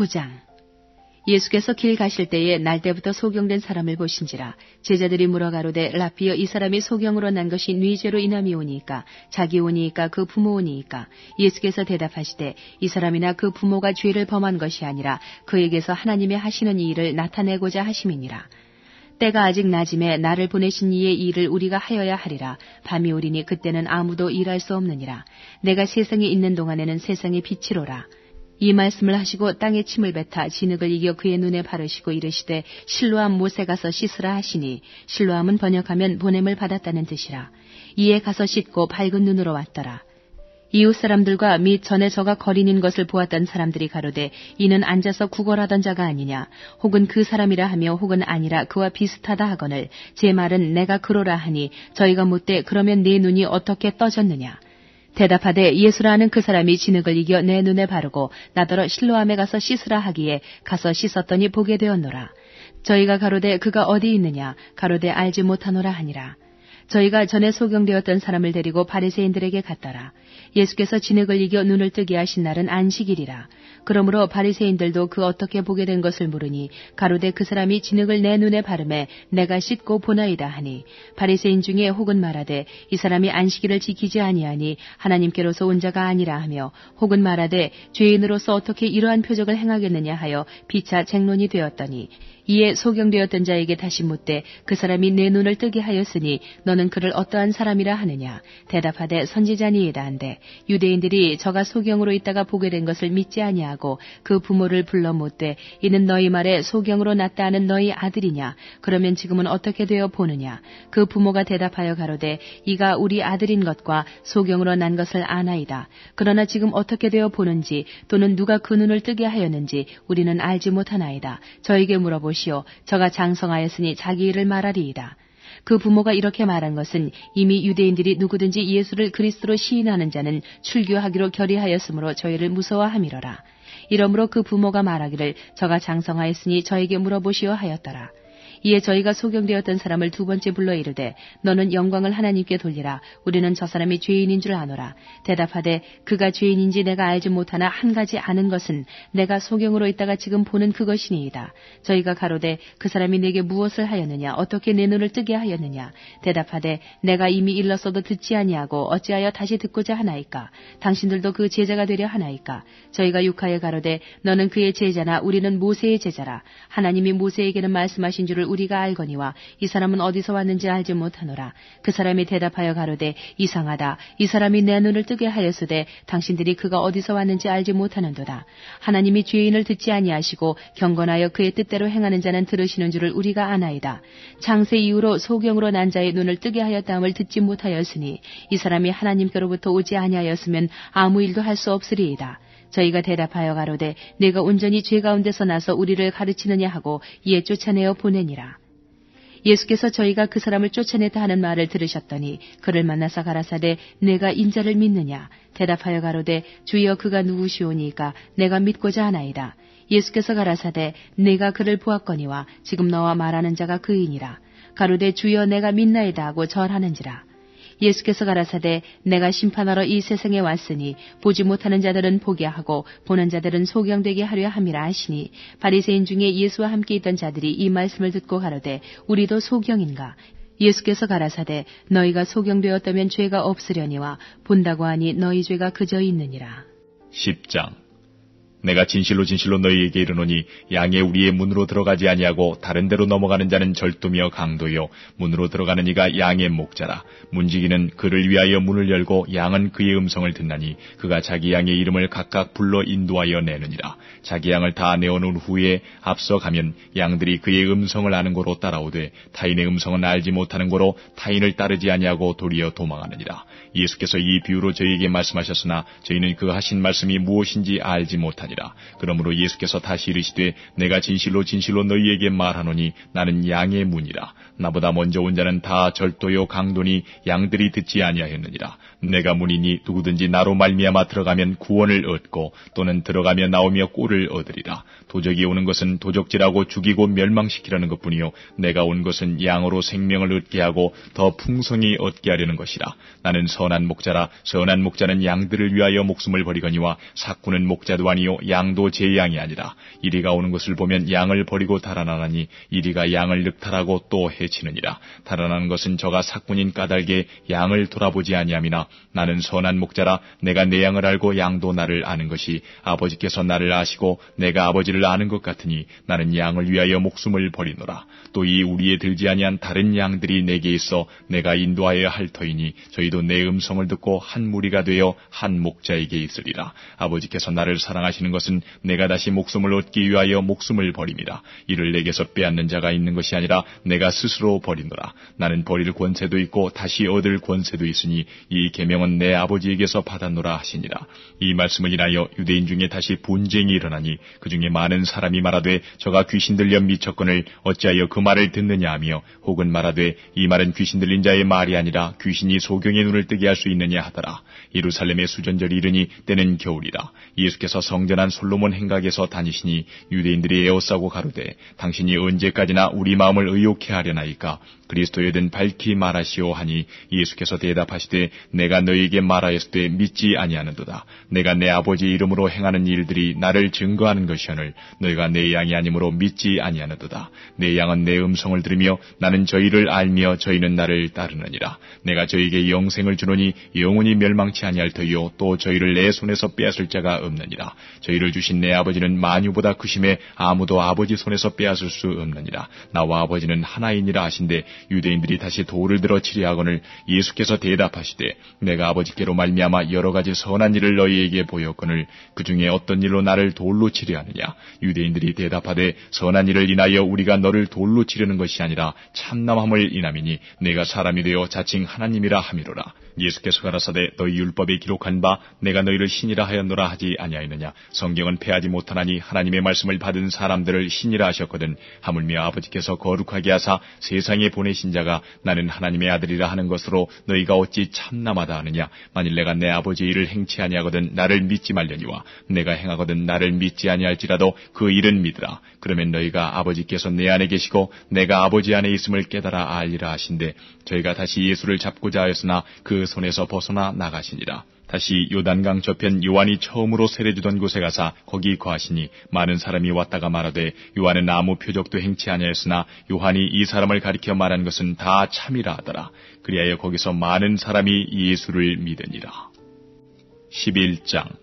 9장. 예수께서 길 가실 때에 날때부터 소경된 사람을 보신지라. 제자들이 물어가로되 라피여, 이 사람이 소경으로 난 것이 네 죄로 인함이오니이까 자기 오니이까 그 부모 오니이까? 예수께서 대답하시되 이 사람이나 그 부모가 죄를 범한 것이 아니라 그에게서 하나님의 하시는 이 일을 나타내고자 하심이니라. 때가 아직 낮음에 나를 보내신 이의 일을 우리가 하여야 하리라. 밤이 오리니 그때는 아무도 일할 수 없느니라. 내가 세상에 있는 동안에는 세상의 빛이로라. 이 말씀을 하시고 땅에 침을 뱉아 진흙을 이겨 그의 눈에 바르시고 이르시되 실로암 못에 가서 씻으라 하시니, 실로암은 번역하면 보냄을 받았다는 뜻이라. 이에 가서 씻고 밝은 눈으로 왔더라. 이웃 사람들과 및 전에 저가 거린인 것을 보았던 사람들이 가로되 이는 앉아서 구걸하던 자가 아니냐, 혹은 그 사람이라 하며 혹은 아니라 그와 비슷하다 하거늘 제 말은 내가 그로라 하니 저희가 묻되 그러면 네 눈이 어떻게 떠졌느냐. 대답하되 예수라는 그 사람이 진흙을 이겨 내 눈에 바르고 나더러 실로암에 가서 씻으라 하기에 가서 씻었더니 보게 되었노라. 저희가 가로되 그가 어디 있느냐, 가로되 알지 못하노라 하니라. 저희가 전에 소경되었던 사람을 데리고 바리새인들에게 갔더라. 예수께서 진흙을 이겨 눈을 뜨게 하신 날은 안식일이라. 그러므로 바리새인들도 그 어떻게 보게 된 것을 물으니 가로되 그 사람이 진흙을 내 눈에 바르매 내가 씻고 보나이다 하니, 바리새인 중에 혹은 말하되 이 사람이 안식일을 지키지 아니하니 하나님께로서 온 자가 아니라 하며, 혹은 말하되 죄인으로서 어떻게 이러한 표적을 행하겠느냐 하여 피차 쟁론이 되었더니, 이에 소경되었던 자에게 다시 묻되 그 사람이 내 눈을 뜨게 하였으니 너는 그를 어떠한 사람이라 하느냐. 대답하되 선지자니이다 한데, 유대인들이 저가 소경으로 있다가 보게 된 것을 믿지 아니하고 그 부모를 불러 묻되 이는 너희 말에 소경으로 났다 하는 너희 아들이냐, 그러면 지금은 어떻게 되어 보느냐. 그 부모가 대답하여 가로되 이가 우리 아들인 것과 소경으로 난 것을 아나이다. 그러나 지금 어떻게 되어 보는지 또는 누가 그 눈을 뜨게 하였는지 우리는 알지 못하나이다. 저에게 물어보시오. 저가 장성하였으니 자기 일을 말하리이다. 그 부모가 이렇게 말한 것은 이미 유대인들이 누구든지 예수를 그리스도로 시인하는 자는 출교하기로 결의하였으므로 저희를 무서워함이로라. 이러므로 그 부모가 말하기를 저가 장성하였으니 저에게 물어보시오 하였더라. 이에 저희가 소경되었던 사람을 두 번째 불러 이르되 너는 영광을 하나님께 돌리라. 우리는 저 사람이 죄인인 줄 아노라. 대답하되 그가 죄인인지 내가 알지 못하나 한 가지 아는 것은 내가 소경으로 있다가 지금 보는 그것이니이다. 저희가 가로되 그 사람이 내게 무엇을 하였느냐, 어떻게 내 눈을 뜨게 하였느냐. 대답하되 내가 이미 일렀어도 듣지 아니하고 어찌하여 다시 듣고자 하나이까. 당신들도 그 제자가 되려 하나이까. 저희가 육하여 가로되 너는 그의 제자나 우리는 모세의 제자라. 하나님이 모세에게는 말씀하신 줄을 우리가 알거니와 이 사람은 어디서 왔는지 알지 못하노라. 그 사람이 대답하여 가로되 이상하다. 이 사람이 내 눈을 뜨게 하였으되 당신들이 그가 어디서 왔는지 알지 못하는도다. 하나님이 죄인을 듣지 아니하시고 경건하여 그의 뜻대로 행하는 자는 들으시는 줄을 우리가 아나이다. 창세 이후로 소경으로 난 자의 눈을 뜨게 하였다함을 듣지 못하였으니 이 사람이 하나님께로부터 오지 아니하였으면 아무 일도 할 수 없으리이다. 저희가 대답하여 가로되 내가 온전히 죄 가운데서 나서 우리를 가르치느냐 하고 이에 쫓아내어 보내니라. 예수께서 저희가 그 사람을 쫓아냈다 하는 말을 들으셨더니 그를 만나서 가라사대 내가 인자를 믿느냐. 대답하여 가로되 주여 그가 누구시오니까 내가 믿고자 하나이다. 예수께서 가라사대 내가 그를 보았거니와 지금 너와 말하는 자가 그이니라. 가로되 주여 내가 믿나이다 하고 절하는지라. 예수께서 가라사대 내가 심판하러 이 세상에 왔으니 보지 못하는 자들은 보게 하고 보는 자들은 소경되게 하려 함이라 하시니, 바리새인 중에 예수와 함께 있던 자들이 이 말씀을 듣고 가로되 우리도 소경인가. 예수께서 가라사대 너희가 소경되었다면 죄가 없으려니와 본다고 하니 너희 죄가 그저 있느니라. 10장. 내가 진실로 진실로 너희에게 이르노니 양의 우리의 문으로 들어가지 아니하고 다른 데로 넘어가는 자는 절도며 강도요 문으로 들어가는 이가 양의 목자라. 문지기는 그를 위하여 문을 열고 양은 그의 음성을 듣나니 그가 자기 양의 이름을 각각 불러 인도하여 내느니라. 자기 양을 다 내어놓은 후에 앞서 가면 양들이 그의 음성을 아는 고로 따라오되 타인의 음성은 알지 못하는 고로 타인을 따르지 아니하고 도리어 도망하느니라. 예수께서 이 비유로 저희에게 말씀하셨으나 저희는 그 하신 말씀이 무엇인지 알지 못하니라. 그러므로 예수께서 다시 이르시되 내가 진실로 진실로 너희에게 말하노니 나는 양의 문이라. 나보다 먼저 온 자는 다 절도요 강도니 양들이 듣지 아니하였느니라. 내가 문이니 누구든지 나로 말미암아 들어가면 구원을 얻고 또는 들어가며 나오며 꼴을 얻으리라. 도적이 오는 것은 도적질하고 죽이고 멸망시키려는 것뿐이요 내가 온 것은 양으로 생명을 얻게 하고 더 풍성히 얻게 하려는 것이라. 나는 선한 목자라. 선한 목자는 양들을 위하여 목숨을 버리거니와 삭구는 목자도 아니요 양도 제 양이 아니라 이리가 오는 것을 보면 양을 버리고 달아나나니 이리가 양을 늑탈하고 또 해치느니라. 달아나는 것은 저가 삭군인 까닭에 양을 돌아보지 아니함이나 나는 선한 목자라 내가 내 양을 알고 양도 나를 아는 것이 아버지께서 나를 아시고 내가 아버지를 아는 것 같으니 나는 양을 위하여 목숨을 버리노라. 또 이 우리에 들지 아니한 다른 양들이 내게 있어 내가 인도하여야 할 터이니 저희도 내 음성을 듣고 한 무리가 되어 한 목자에게 있으리라. 아버지께서 나를 사랑하시는 것은 내가 다시 목숨을 얻기 위하여 목숨을 버림이라. 이를 내게서 빼앗는 자가 있는 것이 아니라 내가 스스로 버리노라. 나는 버릴 권세도 있고 다시 얻을 권세도 있으니 이 계명은 내 아버지에게서 받았노라 하시니라. 이 말씀을 인하여 유대인 중에 다시 분쟁이 일어나니 그 중에 많은 사람이 말하되 저가 귀신 들려 미쳤거늘 어찌하여 그 말을 듣느냐 하며 혹은 말하되 이 말은 귀신 들린 자의 말이 아니라 귀신이 소경의 눈을 뜨게 할 수 있느냐 하더라. 예루살렘의 수전절이 이르니 때는 겨울이라. 예수께서 성전한 솔로몬 행각에서 다니시니 유대인들이 에워싸고 가로되 당신이 언제까지나 우리 마음을 의욕해 하려나이까 그리스도여든 밝히 말하시오 하니 예수께서 대답하시되 내가 너희에게 말하였으되 믿지 아니하는도다. 내가 내 아버지의 이름으로 행하는 일들이 나를 증거하는 것이오늘 너희가 내 양이 아니므로 믿지 아니하는도다. 내 양은 내 음성을 들으며 나는 저희를 알며 저희는 나를 따르느니라. 내가 저희에게 영생을 주노니 영원히 멸망치 아니할 터이요 또 저희를 내 손에서 빼앗을 자가 없느니라. 저희를 주신 내 아버지는 만유보다 크심에 아무도 아버지 손에서 빼앗을 수 없느니라. 나와 아버지는 하나이니라 하신대 유대인들이 다시 돌을 들어 치려하거늘 예수께서 대답하시되 내가 아버지께로 말미암아 여러 가지 선한 일을 너희에게 보였거늘 그 중에 어떤 일로 나를 돌로 치려하느냐. 유대인들이 대답하되 선한 일을 인하여 우리가 너를 돌로 치려는 것이 아니라 참남함을 인함이니 내가 사람이 되어 자칭 하나님이라 함이로라. 예수께서 가라사대 너희 율법에 기록한 바 내가 너희를 신이라 하였노라 하지 아니하였느냐. 성경은 패하지 못하나니 하나님의 말씀을 받은 사람들을 신이라 하셨거든. 하물며 아버지께서 거룩하게 하사 세상에 보내신 자가 나는 하나님의 아들이라 하는 것으로 너희가 어찌 참남하다 하느냐. 만일 내가 내 아버지의 일을 행치 아니하거든 나를 믿지 말려니와 내가 행하거든 나를 믿지 아니할지라도 그 일은 믿으라. 그러면 너희가 아버지께서 내 안에 계시고 내가 아버지 안에 있음을 깨달아 알리라 하신대 저희가 다시 예수를 잡고자 하였으나 그 손에서 벗어나 나가시니라. 다시 요단강 저편 요한이 처음으로 세례주던 곳에 가사 거기 거하시니 많은 사람이 왔다가 말하되 요한은 아무 표적도 행치 아니하였으나 요한이 이 사람을 가리켜 말한 것은 다 참이라 하더라. 그리하여 거기서 많은 사람이 예수를 믿으니라. 11장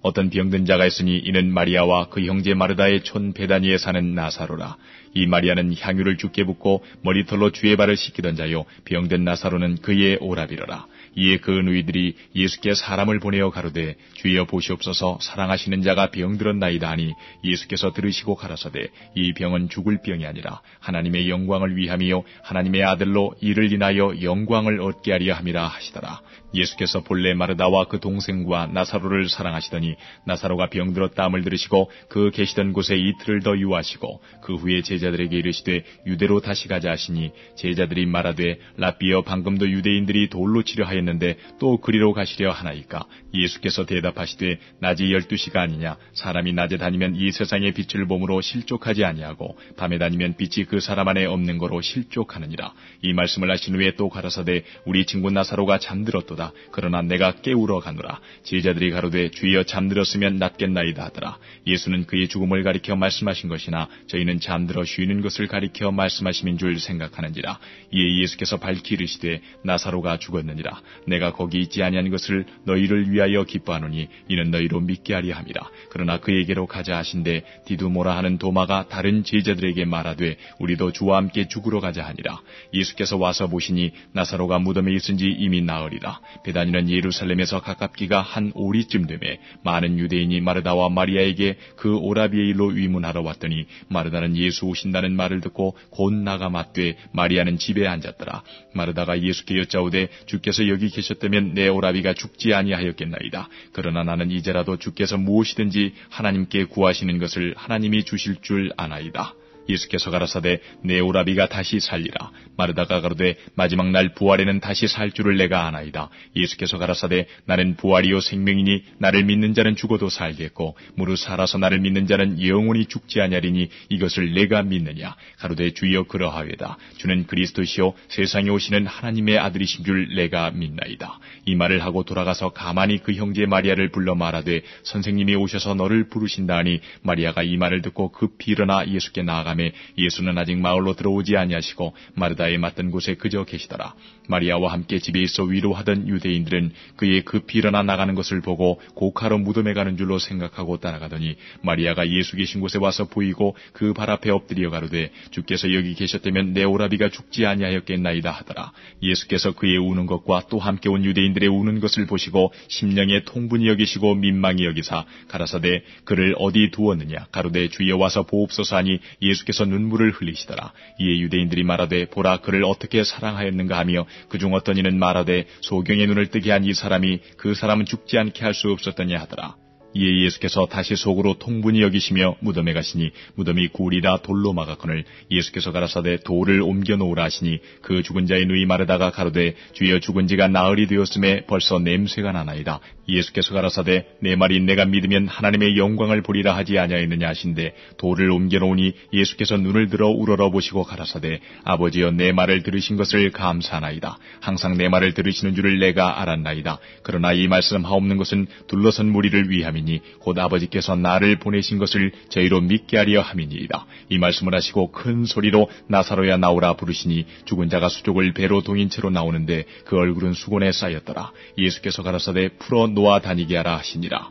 어떤 병든 자가 있으니 이는 마리아와 그 형제 마르다의 촌 베다니에 사는 나사로라. 이 마리아는 향유를 주께 붓고 머리털로 주의 발을 씻기던 자요 병든 나사로는 그의 오라비러라. 이에 그 누이들이 예수께 사람을 보내어 가로되 주여 보시옵소서 사랑하시는 자가 병들었나이다 하니 예수께서 들으시고 가라사대 이 병은 죽을 병이 아니라 하나님의 영광을 위함이요 하나님의 아들로 이를 인하여 영광을 얻게 하려 함이라 하시더라. 예수께서 본래 마르다와 그 동생과 나사로를 사랑하시더니 나사로가 병들었다함을 들으시고 그 계시던 곳에 이틀을 더 유하시고 그 후에 제자들에게 이르시되 유대로 다시 가자 하시니 제자들이 말하되 라삐여 방금도 유대인들이 돌로 치려 하였는데 또 그리로 가시려 하나이까. 예수께서 대답하시되 낮이 12시가 아니냐. 사람이 낮에 다니면 이 세상의 빛을 보므로 실족하지 아니하고 밤에 다니면 빛이 그 사람 안에 없는 거로 실족하느니라. 이 말씀을 하신 후에 또 가라사대 우리 친구 나사로가 잠들었도다. 그러나 내가 깨우러 가노라. 제자들이 가로되 주여 잠들었으면 낫겠나이다 하더라. 예수는 그의 죽음을 가리켜 말씀하신 것이나 저희는 잠들어 쉬는 것을 가리켜 말씀하심인 줄 생각하는지라. 이에 예수께서 밝히 이르시되 나사로가 죽었느니라. 내가 거기 있지 아니한 것을 너희를 위하여 기뻐하노니 이는 너희로 믿게 하려 함이라. 그러나 그에게로 가자 하신대 디두모라 하는 도마가 다른 제자들에게 말하되 우리도 주와 함께 죽으러 가자 하니라. 예수께서 와서 보시니 나사로가 무덤에 있은지 이미 나으리라. 베다니는 예루살렘에서 가깝기가 한 오리쯤 되매 많은 유대인이 마르다와 마리아에게 그 오라비의 일로 위문하러 왔더니 마르다는 예수 오신다는 말을 듣고 곧 나가 맞되 마리아는 집에 앉았더라. 마르다가 예수께 여짜오되 주께서 여기 계셨다면 내 오라비가 죽지 아니하였겠나이다. 그러나 나는 이제라도 주께서 무엇이든지 하나님께 구하시는 것을 하나님이 주실 줄 아나이다. 예수께서 가라사대 내 오라비가 다시 살리라. 마르다가 가로되 마지막 날 부활에는 다시 살 줄을 내가 아나이다. 예수께서 가라사대 나는 부활이요 생명이니 나를 믿는 자는 죽어도 살겠고 무릇 살아서 나를 믿는 자는 영원히 죽지 아니하리니 이것을 내가 믿느냐. 가로되 주여 그러하외다. 주는 그리스도시요 세상에 오시는 하나님의 아들이신 줄 내가 믿나이다. 이 말을 하고 돌아가서 가만히 그 형제 마리아를 불러 말하되 선생님이 오셔서 너를 부르신다 하니 마리아가 이 말을 듣고 급히 일어나 예수께 나아가매 예수는 아직 마을로 들어오지 아니하시고 마르다에 맞던 곳에 그저 계시더라. 마리아와 함께 집에 있어 위로하던 유대인들은 그의 급히 일어나 나가는 것을 보고 고카로 무덤에 가는 줄로 생각하고 따라가더니 마리아가 예수 계신 곳에 와서 보이고 그 발 앞에 엎드려 가로되 주께서 여기 계셨다면 내 오라비가 죽지 아니하였겠나이다 하더라. 예수께서 그의 우는 것과 또 함께 온 유대인들의 우는 것을 보시고 심령에 통분히 여기시고 민망히 여기사 가라사대 그를 어디 두었느냐. 가로되 주여 와서 보옵소서 하니 예수께서 눈물을 흘리시더라. 이에 유대인들이 말하되 보라 그를 어떻게 사랑하였는가 하며 그중 어떤 이는 말하되 소경의 눈을 뜨게 한 이 사람이 그 사람은 죽지 않게 할 수 없었더냐 하더라. 이에 예수께서 다시 속으로 통분히 여기시며 무덤에 가시니 무덤이 굴이라 돌로 막았거늘 예수께서 가라사대 돌을 옮겨 놓으라 하시니 그 죽은 자의 누이 마르다가 가로되 주여 죽은 지가 나흘이 되었음에 벌써 냄새가 나나이다. 예수께서 가라사대 내 말이 내가 믿으면 하나님의 영광을 보리라 하지 아니하였느냐 하신데 돌을 옮겨 놓으니 예수께서 눈을 들어 우러러 보시고 가라사대 아버지여 내 말을 들으신 것을 감사하나이다. 항상 내 말을 들으시는 줄을 내가 알았나이다. 그러나 이 말씀하옵는 것은 둘러선 무리를 위함이니 곧 아버지께서 나를 보내신 것을 저희로 믿게 하려 함이니이다. 이 말씀을 하시고 큰 소리로 나사로야 나오라 부르시니 죽은 자가 수족을 배로 동인 채로 나오는데 그 얼굴은 수건에 쌓였더라. 예수께서 가라사대 풀어 놓아 다니게 하라 하시니라.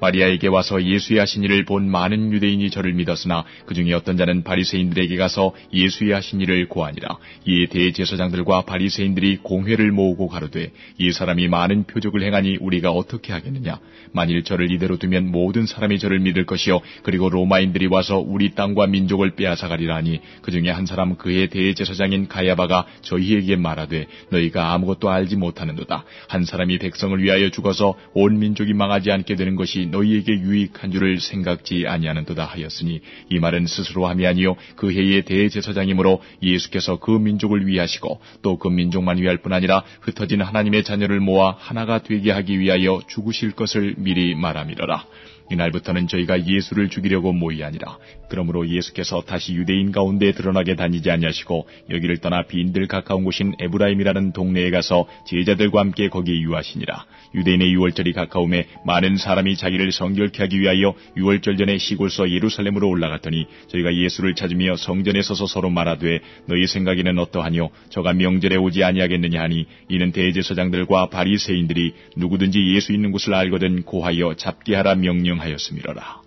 마리아에게 와서 예수의 하신 일을 본 많은 유대인이 저를 믿었으나 그 중에 어떤 자는 바리새인들에게 가서 예수의 하신 일을 고하니라. 이에 대제사장들과 바리새인들이 공회를 모으고 가로되 이 사람이 많은 표적을 행하니 우리가 어떻게 하겠느냐. 만일 저를 이대로 두면 모든 사람이 저를 믿을 것이요 그리고 로마인들이 와서 우리 땅과 민족을 빼앗아가리라 하니 그 중에 한 사람 그의 대제사장인 가야바가 저희에게 말하되 너희가 아무것도 알지 못하는도다. 한 사람이 백성을 위하여 죽어서 온 민족이 망하지 않게 되는 것이 너희에게 유익한 줄을 생각지 아니하는도다 하였으니 이 말은 스스로 함이 아니요 그 해의 대제사장이므로 예수께서 그 민족을 위하시고 또 그 민족만 위할 뿐 아니라 흩어진 하나님의 자녀를 모아 하나가 되게 하기 위하여 죽으실 것을 미리 말함이러라. 이날부터는 저희가 예수를 죽이려고 모이 아니라 그러므로 예수께서 다시 유대인 가운데 드러나게 다니지 아니하시고 여기를 떠나 빈들 가까운 곳인 에브라임이라는 동네에 가서 제자들과 함께 거기에 유하시니라. 유대인의 유월절이 가까움에 많은 사람이 자기를 성결케 하기 위하여 유월절 전에 시골서 예루살렘으로 올라갔더니 저희가 예수를 찾으며 성전에 서서 서로 말하되 너희 생각에는 어떠하뇨? 저가 명절에 오지 아니하겠느냐 하니 이는 대제사장들과 바리새인들이 누구든지 예수 있는 곳을 알거든 고하여 잡게 하라 명령하였음이로라.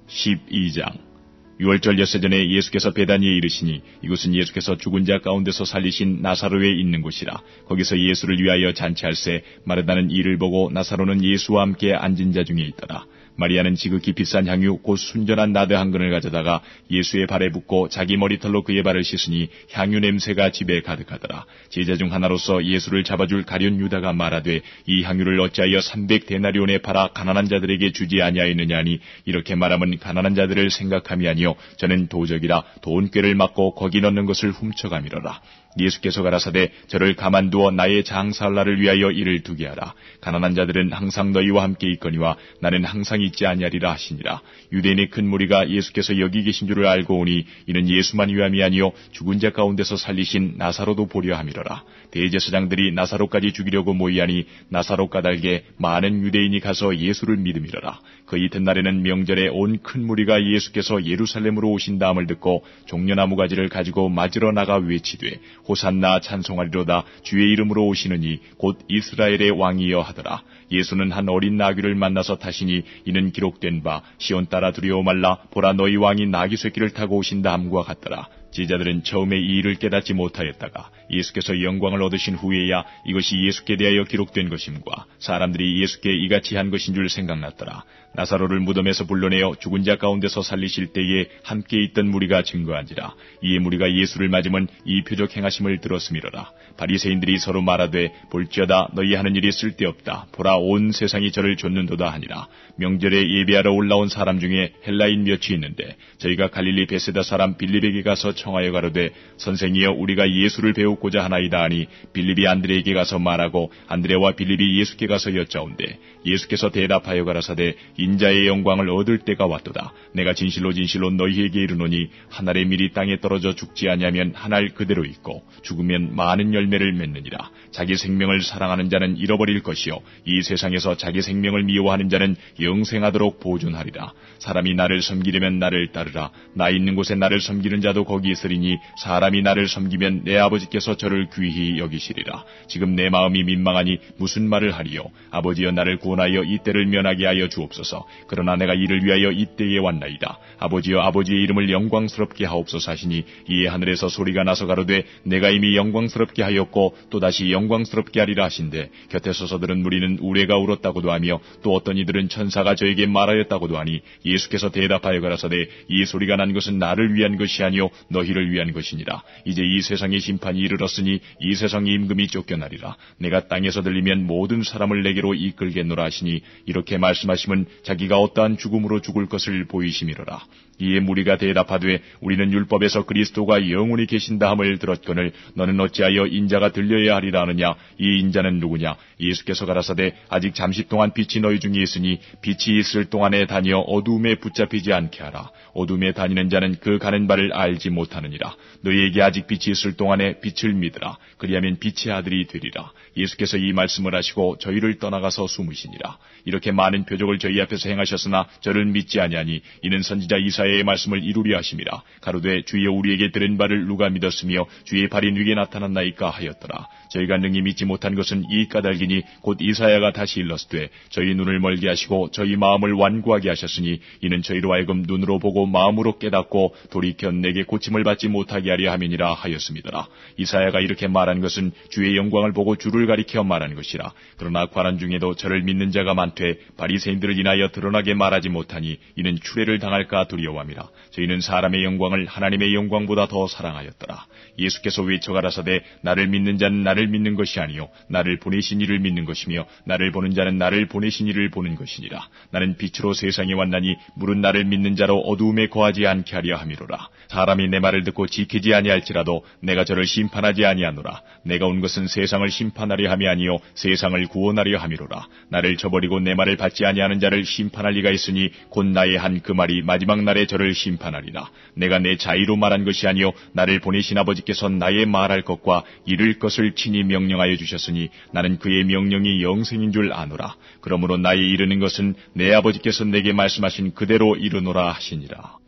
12장 유월절 엿새 전에 예수께서 베다니에 이르시니 이곳은 예수께서 죽은 자 가운데서 살리신 나사로에 있는 곳이라. 거기서 예수를 위하여 잔치할새 마르다는 이를 보고 나사로는 예수와 함께 앉은 자 중에 있더라. 마리아는 지극히 비싼 향유 곧 순전한 나드 한 근을 가져다가 예수의 발에 붓고 자기 머리털로 그의 발을 씻으니 향유 냄새가 집에 가득하더라. 제자 중 하나로서 예수를 잡아줄 가룟 유다가 말하되 이 향유를 어찌하여 300데나리온에 팔아 가난한 자들에게 주지 아니하였느냐 하니 이렇게 말하면 가난한 자들을 생각함이 아니요 저는 도적이라 돈꾀를 맞고 거기 넣는 것을 훔쳐가미러라. 예수께서 가라사대 저를 가만두어 나의 장사할 날을 위하여 이를 두게 하라. 가난한 자들은 항상 너희와 함께 있거니와 나는 항상 있지 아니하리라 하시니라. 유대인의 큰 무리가 예수께서 여기 계신 줄을 알고 오니 이는 예수만 위함이 아니요 죽은 자 가운데서 살리신 나사로도 보려 함이로라. 대제사장들이 나사로까지 죽이려고 모이하니 나사로 까닭에 많은 유대인이 가서 예수를 믿음이로라. 그 이튿날에는 명절에 온 큰 무리가 예수께서 예루살렘으로 오신다함을 듣고 종려나무 가지를 가지고 맞으러 나가 외치되 호산나 찬송하리로다. 주의 이름으로 오시느니 곧 이스라엘의 왕이여 하더라. 예수는 한 어린 나귀를 만나서 타시니 이는 기록된 바 시온 따라 두려워 말라 보라 너희 왕이 나귀 새끼를 타고 오신다 함과 같더라. 제자들은 처음에 이 일을 깨닫지 못하였다가 예수께서 영광을 얻으신 후에야 이것이 예수께 대하여 기록된 것임과 사람들이 예수께 이같이 한 것인 줄 생각났더라. 나사로를 무덤에서 불러내어 죽은 자 가운데서 살리실 때에 함께 있던 무리가 증거한지라. 이에 무리가 예수를 맞으면 이 표적 행하심을 들었음이로라. 바리새인들이 서로 말하되 볼지어다 너희 하는 일이 쓸데없다. 보라 온 세상이 저를 좇는도다 하니라. 명절에 예배하러 올라온 사람 중에 헬라인 몇이 있는데 저희가 갈릴리 베세다 사람 빌립에게 가서 청하여 가로되 선생이여 우리가 예수를 배우고자 하나이다 하니 빌립이 안드레에게 가서 말하고 안드레와 빌립이 예수께 가서 여짜온대 예수께서 대답하여 가라사대 인자의 영광을 얻을 때가 왔도다. 내가 진실로 진실로 너희에게 이르노니 한 알의 밀이 땅에 떨어져 죽지 아니하면 한 알 그대로 있고 죽으면 많은 열매를 맺느니라. 자기 생명을 사랑하는 자는 잃어버릴 것이요 이 세상에서 자기 생명을 미워하는 자는 영생하도록 보존하리라. 사람이 나를 섬기려면 나를 따르라. 나 있는 곳에 나를 섬기는 자도 거기 있으리니 사람이 나를 섬기면 내 아버지께서 저를 귀히 여기시리라. 지금 내 마음이 민망하니 무슨 말을 하리요. 아버지여 나를 구원하여 이 때를 면하게 하여 주옵소서. 그러나 내가 이를 위하여 이 때에 왔나이다. 아버지여 아버지의 이름을 영광스럽게 하옵소서 하시니 이에 하늘에서 소리가 나서 가로되 내가 이미 영광스럽게 하였고 또다시 영광스럽게 하리라 하신대 곁에 서서 들은 무리는 우레가 울었다고도 하며 또 어떤 이들은 천사가 저에게 말하였다고도 하니 예수께서 대답하여 가라사대 이 소리가 난 것은 나를 위한 것이 아니요 너희를 위한 것이니라. 이제 이 세상의 심판이 이르렀으니 이 세상의 임금이 쫓겨나리라. 내가 땅에서 들리면 모든 사람을 내게로 이끌겠노라 하시니 이렇게 말씀하시면 자기가 어떠한 죽음으로 죽을 것을 보이심이로라. 이에 무리가 대답하되 우리는 율법에서 그리스도가 영원히 계신다 함을 들었거늘 너는 어찌하여 인자가 들려야 하리라 하느냐. 이 인자는 누구냐. 예수께서 가라사대 아직 잠시 동안 빛이 너희 중에 있으니 빛이 있을 동안에 다니어 어두움에 붙잡히지 않게 하라. 어두움에 다니는 자는 그 가는 바를 알지 못하느니라. 너희에게 아직 빛이 있을 동안에 빛을 믿으라. 그리하면 빛의 아들이 되리라. 예수께서 이 말씀을 하시고 저희를 떠나가서 숨으시니라. 이렇게 많은 표적을 저희 앞에서 행하셨으나 저를 믿지 아니하니 이는 선지자 이사야의 말씀을 이루려 하심이라. 가로되 주여 우리에게 들은 바를 누가 믿었으며 주의 발이 누게 나타났나이까 하였더라. 저희가 능히 믿지 못한 것은 이 까닭이니 곧 이사야가 다시 일렀으되 저희 눈을 멀게 하시고 저희 마음을 완고하게 하셨으니 이는 저희로 하여금 눈으로 보고 마음으로 깨닫고 돌이켜 내게 고침을 받지 못하게 하려 함이니라 하였음이더라. 이사야가 이렇게 말한 것은 주의 영광을 보고 주를 가리켜 말한 것이라. 그러나 관원 중에도 저를 믿는 자가 많되 바리새인들을 인하여 드러나게 말하지 못하니 이는 추례를 당할까 두려워함이라. 저희는 사람의 영광을 하나님의 영광보다 더 사랑하였더라. 예수께서 외쳐 가라사대 나를 믿는 자는 나를 믿는 것이 아니요 나를 보내신 이를 믿는 것이며 나를 보는 자는 나를 보내신 이를 보는 것이니라. 나는 빛으로 세상에 왔나니 물은 나를 믿는 자로 어두움에 거하지 않게 하려 함이로라. 사람이 내 말을 듣고 지키지 아니할지라도 내가 저를 심판하지 아니하노라. 내가 온 것은 세상을 심판하려 함이 아니요 세상을 구원하려 함이로라. 나를 저버리고 내 말을 받지 아니하는 자를 심판할 리가 있으니 곧 나의 한 그 말이 마지막 날에 저를 심판하리라. 내가 내 자의로 말한 것이 아니요 나를 보내신 아버지께서 나의 말할 것과 이룰 것을 친히 명령하여 주셨으니 나는 그의 명령이 영생인 줄 아노라. 그러므로 나의 이르는 것은 내 아버지께서 내게 말씀하신 그대로 이르노라 하시니라.